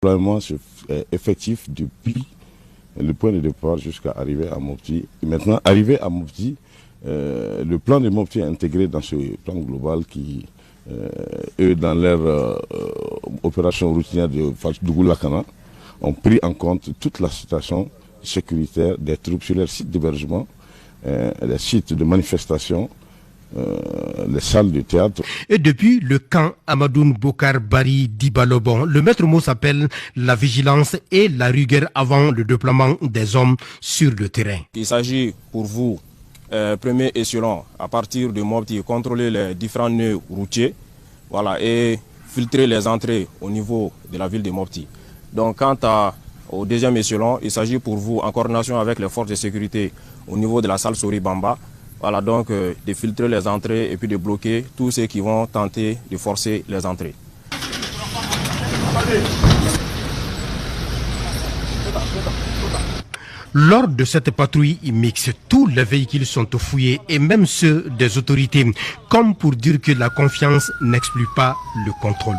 déploiement effectif depuis le point de départ jusqu'à arriver à Mopti. Et maintenant, arrivé à Mopti, le plan de Mopti est intégré dans ce plan global qui, eux, dans leur opération routinière de Dougou-Lakana, ont pris en compte toute la situation sécuritaire des troupes sur leur site d'hébergement, les sites de manifestation, les salles de théâtre. Et depuis le camp Amadoun Bokar Bari d'Ibalobon, le maître mot s'appelle la vigilance et la rigueur avant le déploiement des hommes sur le terrain. Il s'agit pour vous, premier échelon, à partir de Mopti, contrôler les différents nœuds routiers, voilà, et filtrer les entrées au niveau de la ville de Mopti. Donc quant au deuxième échelon, il s'agit pour vous, en coordination avec les forces de sécurité au niveau de la salle Sori Bamba, voilà, donc de filtrer les entrées et puis de bloquer tous ceux qui vont tenter de forcer les entrées. Lors de cette patrouille mixte, tous les véhicules sont fouillés et même ceux des autorités, comme pour dire que la confiance n'exclut pas le contrôle.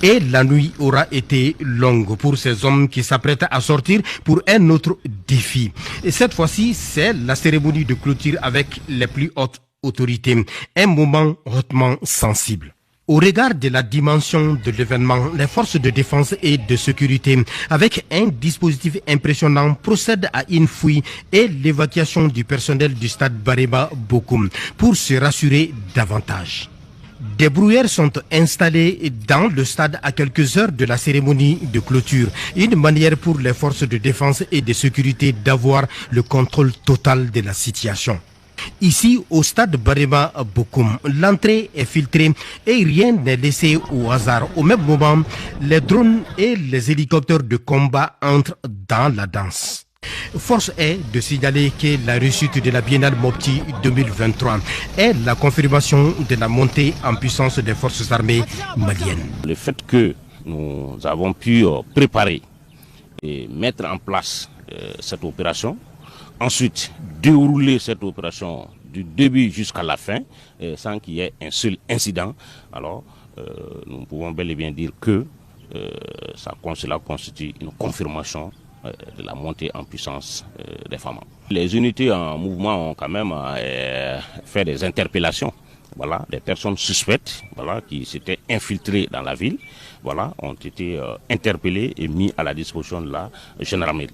Et la nuit aura été longue pour ces hommes qui s'apprêtent à sortir pour un autre défi. Et cette fois-ci, c'est la cérémonie de clôture avec les plus hautes autorités. Un moment hautement sensible. Au regard de la dimension de l'événement, les forces de défense et de sécurité, avec un dispositif impressionnant, procèdent à une fouille et l'évacuation du personnel du stade Bareba Bokoum pour se rassurer davantage. Des brouilleurs sont installés dans le stade à quelques heures de la cérémonie de clôture. Une manière pour les forces de défense et de sécurité d'avoir le contrôle total de la situation. Ici, au stade Bareba Bokoum, l'entrée est filtrée et rien n'est laissé au hasard. Au même moment, les drones et les hélicoptères de combat entrent dans la danse. Force est de signaler que la réussite de la Biennale Mopti 2023 est la confirmation de la montée en puissance des forces armées maliennes. Le fait que nous avons pu préparer et mettre en place cette opération, ensuite dérouler cette opération du début jusqu'à la fin sans qu'il y ait un seul incident, alors nous pouvons bel et bien dire que cela constitue une confirmation de la montée en puissance des FAMA. Les unités en mouvement ont quand même fait des interpellations. Voilà, des personnes suspectes, voilà, qui s'étaient infiltrées dans la ville, voilà, ont été interpellées et mis à la disposition de la gendarmerie.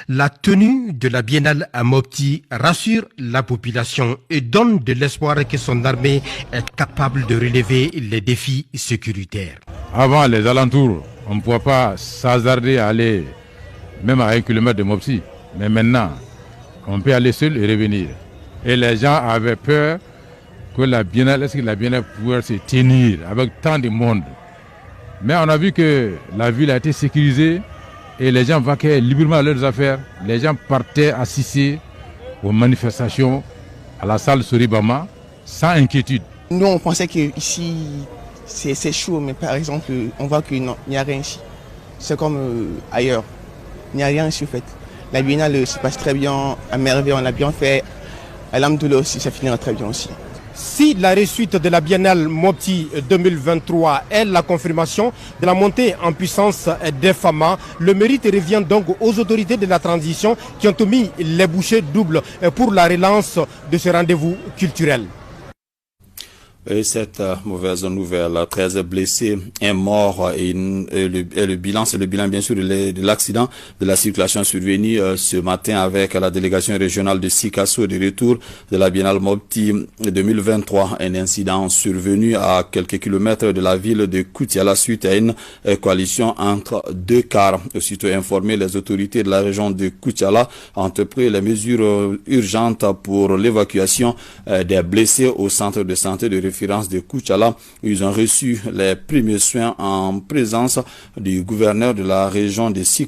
La tenue de la Biennale à Mopti rassure la population et donne de l'espoir que son armée est capable de relever les défis sécuritaires. Avant les alentours, on ne pouvait pas s'hasarder à aller même à 1 kilomètre de Mopti. Mais maintenant, on peut aller seul et revenir. Et les gens avaient peur que la Biennale, est-ce que la Biennale pouvait se tenir avec tant de monde. Mais on a vu que la ville a été sécurisée et les gens vaquaient librement leurs affaires. Les gens partaient assister aux manifestations à la salle Soribama sans inquiétude. Nous, on pensait qu'ici, c'est chaud, mais par exemple, on voit qu'il n'y a rien ici. C'est comme ailleurs. Il n'y a rien ici, en fait. La Biennale se passe très bien, à merveille, on l'a bien fait. Alhamdoulilah aussi, ça finira très bien aussi. Si la réussite de la Biennale Mopti 2023 est la confirmation de la montée en puissance des FAMA, le mérite revient donc aux autorités de la transition qui ont mis les bouchées doubles pour la relance de ce rendez-vous culturel. Et cette mauvaise nouvelle, 13 blessés, un mort et le bilan, c'est le bilan bien sûr de l'accident de la circulation survenu ce matin avec la délégation régionale de Sikasso de retour de la Biennale Mopti 2023. Un incident survenu à quelques kilomètres de la ville de Koutiala suite à une coalition entre deux cars. Aussitôt informé, les autorités de la région de Koutiala ont entrepris les mesures urgentes pour l'évacuation des blessés au centre de santé de référence de Koutiala. Ils ont reçu les premiers soins en présence du gouverneur de la région de Sikasso.